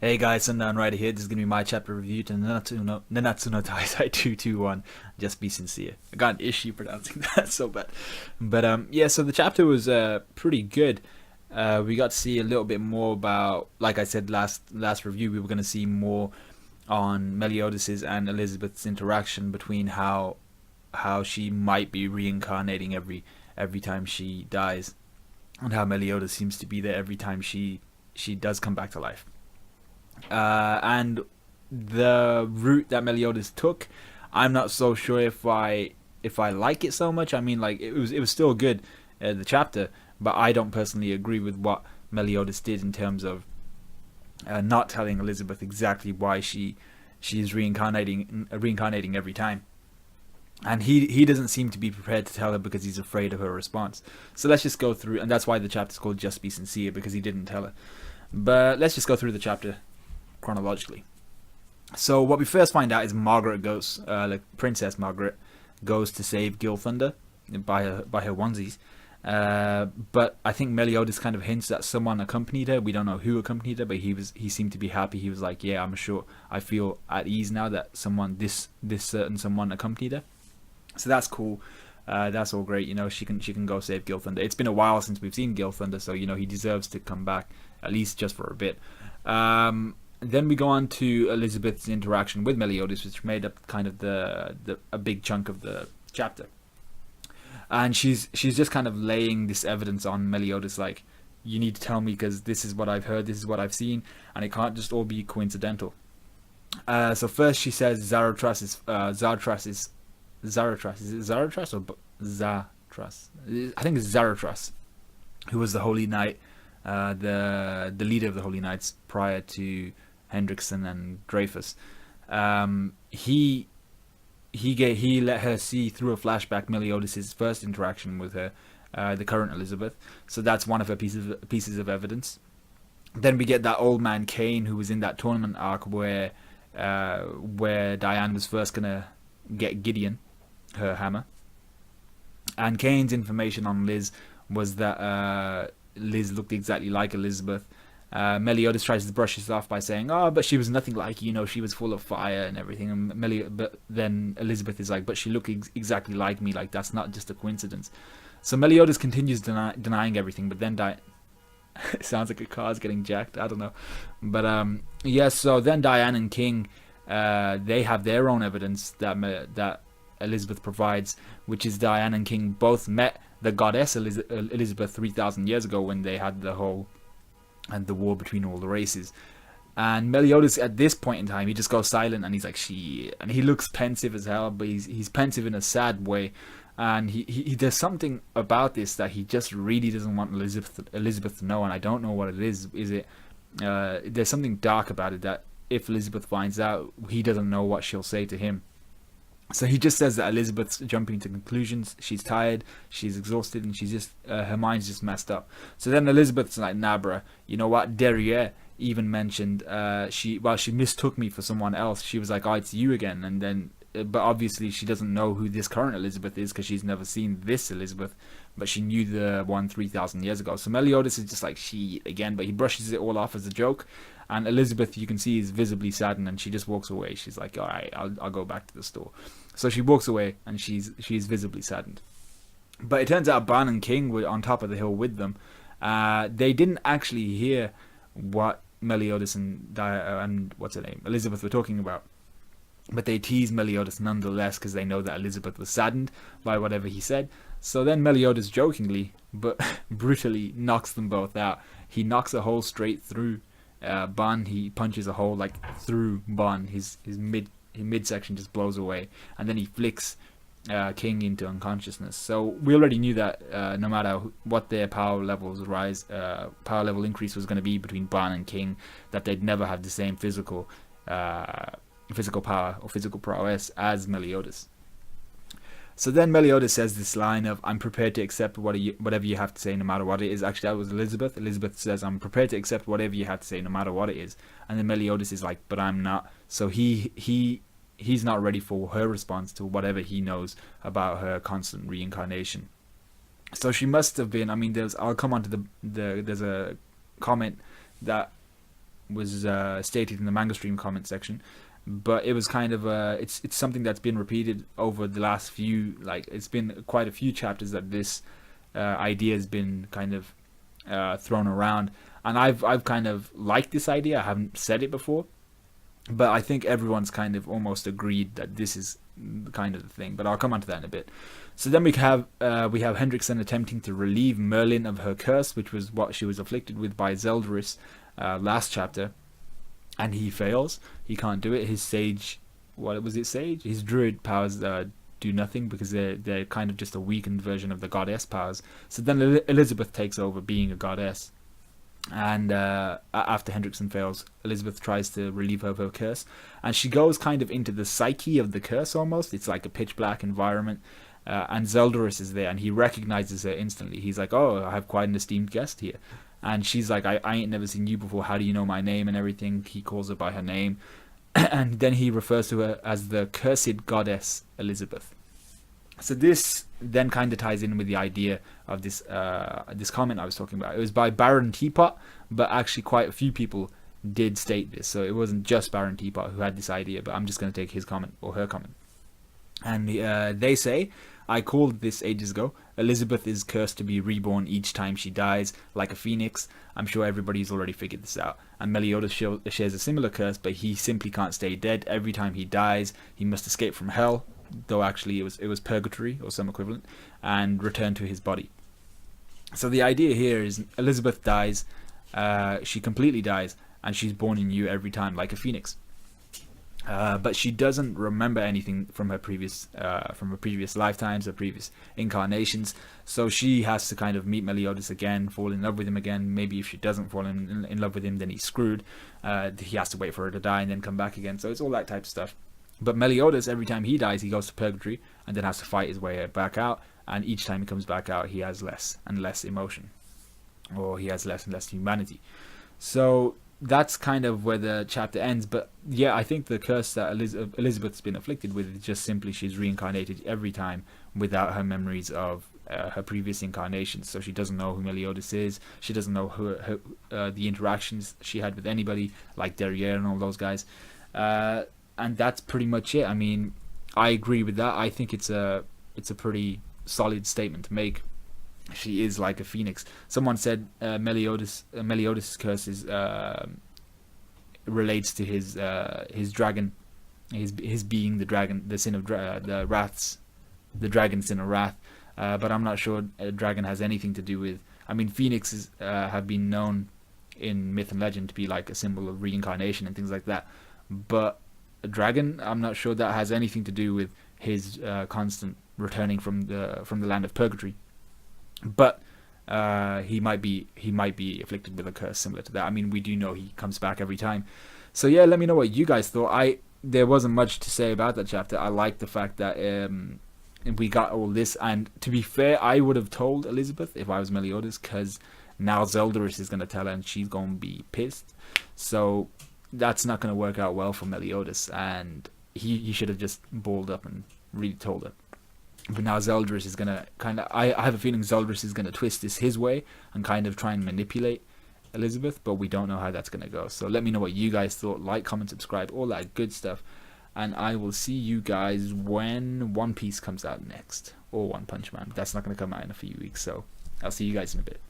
Hey guys, Sundown Rider here. This is going to be my chapter review to Nanatsu no Taizai 221. Just be sincere. I got an issue pronouncing that so bad. But yeah, so the chapter was pretty good. We got to see a little bit more about, like I said last review, we were going to see more on Meliodas's and Elizabeth's interaction between how she might be reincarnating every time she dies, and how Meliodas seems to be there every time she does come back to life. And the route that Meliodas took, I'm not so sure if I like it so much. I mean, like it was still good, the chapter, but I don't personally agree with what Meliodas did in terms of not telling Elizabeth exactly why she's reincarnating every time. And he doesn't seem to be prepared to tell her because he's afraid of her response. So let's just go through, and that's why the chapter's called "Just Be Sincere," because he didn't tell her. But let's just go through the chapter chronologically. So what we first find out is Margaret goes, like Princess Margaret, goes to save Gilthunder by her onesies. But I think Meliodas kind of hints that someone accompanied her. We don't know who accompanied her, but he seemed to be happy. He was like, "Yeah, I'm sure. I feel at ease now that this certain someone accompanied her." So that's cool. That's all great. She can go save Gilthunder. It's been a while since we've seen Gilthunder, so he deserves to come back at least just for a bit. Then we go on to Elizabeth's interaction with Meliodas, which made up kind of a big chunk of the chapter. And she's just kind of laying this evidence on Meliodas, like, you need to tell me because this is what I've heard, this is what I've seen, and it can't just all be coincidental. So first she says Zarathustra is it Zarathustra or Zarathrus? I think it's Zarathustra, who was the Holy Knight, the leader of the Holy Knights prior to Hendrickson and Dreyfus. He let her see through a flashback Meliodas' first interaction with her, the current Elizabeth. So that's one of her pieces of evidence. Then we get that old man Cain, who was in that tournament arc where Diane was first gonna get Gideon her hammer. And Cain's information on Liz was that Liz looked exactly like Elizabeth. Meliodas tries to brush this off by saying, "Oh, but she was nothing like she was full of fire and everything." And but then Elizabeth is like, "But she looked exactly like me. Like that's not just a coincidence." So Meliodas continues denying everything, but then it sounds like a car's getting jacked. I don't know, but yeah. So then Diane and King, they have their own evidence that Elizabeth provides, which is Diane and King both met the goddess Elizabeth 3,000 years ago when they had the war between all the races. And Meliodas at this point in time, he just goes silent and he's like, and he looks pensive as hell, but he's pensive in a sad way. And he there's something about this that he just really doesn't want Elizabeth to know, and I don't know what it is. Is it there's something dark about it that if Elizabeth finds out, he doesn't know what she'll say to him. So he just says that Elizabeth's jumping to conclusions. She's tired, she's exhausted, and she's just her mind's just messed up. So then Elizabeth's like, "Nah, bruh, you know what? Derriere even mentioned she mistook me for someone else. She was like, 'Oh, it's you again.' And then, but obviously she doesn't know who this current Elizabeth is because she's never seen this Elizabeth, but she knew the one 3,000 years ago. So Meliodas is just like, she again, but he brushes it all off as a joke. And Elizabeth, you can see, is visibly saddened, and she just walks away. She's like, "All right, I'll go back to the store." So she walks away, and she's visibly saddened. But it turns out Ban and King were on top of the hill with them. They didn't actually hear what Meliodas and what's her name, Elizabeth, were talking about. But they tease Meliodas nonetheless because they know that Elizabeth was saddened by whatever he said. So then Meliodas jokingly but brutally knocks them both out. He knocks a hole straight through Ban. He punches a hole like through Ban. His midsection just blows away, and then he flicks King into unconsciousness. So we already knew that no matter what their power level increase was going to be between Ban and King, that they'd never have the same physical power or physical prowess as Meliodas. So then Meliodas says this line of, "I'm prepared to accept whatever you have to say, no matter what it is." Actually, that was Elizabeth. Elizabeth says, "I'm prepared to accept whatever you have to say, no matter what it is." And then Meliodas is like, "But I'm not." So he's not ready for her response to whatever he knows about her constant reincarnation. So she must have been. I mean, I'll come on to there's a comment that stated in the manga stream comment section, but it was kind of it's something that's been repeated over the last few, like it's been quite a few chapters that this idea has been kind of thrown around, and I've kind of liked this idea. I haven't said it before, but I think everyone's kind of almost agreed that this is kind of the thing. But I'll come on to that in a bit. So then we have Hendrickson attempting to relieve Merlin of her curse, which was what she was afflicted with by Zeldaris last chapter, and he fails. He can't do it. His sage, what was it? Sage? His druid powers do nothing because they're kind of just a weakened version of the goddess powers. So then Elizabeth takes over being a goddess. And after Hendrickson fails, Elizabeth tries to relieve her of her curse, and she goes kind of into the psyche of the curse almost. It's like a pitch black environment, and Zeldaris is there, and he recognizes her instantly. He's like, "Oh, I have quite an esteemed guest here," and she's like, "I ain't never seen you before. How do you know my name and everything?" He calls her by her name, and then he refers to her as the cursed goddess Elizabeth. So this then kind of ties in with the idea of this this comment I was talking about. It was by Baron Teapot, but actually quite a few people did state this. So it wasn't just Baron Teapot who had this idea, but I'm just going to take his comment or her comment. And they say, "I called this ages ago. Elizabeth is cursed to be reborn each time she dies, like a phoenix. I'm sure everybody's already figured this out. And Meliodas shares a similar curse, but he simply can't stay dead. Every time he dies, he must escape from hell, though actually it was purgatory or some equivalent, and return to his body." So the idea here is Elizabeth dies, she completely dies, and she's born in you every time, like a phoenix. But she doesn't remember anything from her previous lifetimes or previous incarnations. So she has to kind of meet Meliodas again, fall in love with him again. Maybe if she doesn't fall in love with him, then he's screwed. He has to wait for her to die and then come back again. So it's all that type of stuff. But Meliodas, every time he dies, he goes to purgatory and then has to fight his way back out. And each time he comes back out, he has less and less emotion, or he has less and less humanity. So that's kind of where the chapter ends. But yeah, I think the curse that Elizabeth's been afflicted with is just simply she's reincarnated every time without her memories of her previous incarnations. So she doesn't know who Meliodas is. She doesn't know who the interactions she had with anybody, like Derriere and all those guys. And that's pretty much it. I mean, I agree with that. I think it's a pretty solid statement to make. She is like a phoenix. Someone said Meliodas' curse is relates to his dragon, his being the dragon, the sin of the wraths, the dragon sin of wrath. But I'm not sure a dragon has anything to do with. I mean, phoenixes have been known in myth and legend to be like a symbol of reincarnation and things like that. But a dragon, I'm not sure that has anything to do with his constant returning from the land of purgatory. But he might be afflicted with a curse similar to that. I mean, we do know he comes back every time. So yeah, let me know what you guys thought. There wasn't much to say about that chapter. I like the fact that we got all this, and to be fair, I would have told Elizabeth if I was Meliodas, because now Zeldaris is going to tell her and she's going to be pissed. So that's not going to work out well for Meliodas, and he should have just balled up and really told her. But now Zeldaris is going to kind of... I have a feeling Zeldaris is going to twist this his way and kind of try and manipulate Elizabeth, but we don't know how that's going to go. So let me know what you guys thought. Like, comment, subscribe, all that good stuff. And I will see you guys when One Piece comes out next. Or One Punch Man. That's not going to come out in a few weeks, so I'll see you guys in a bit.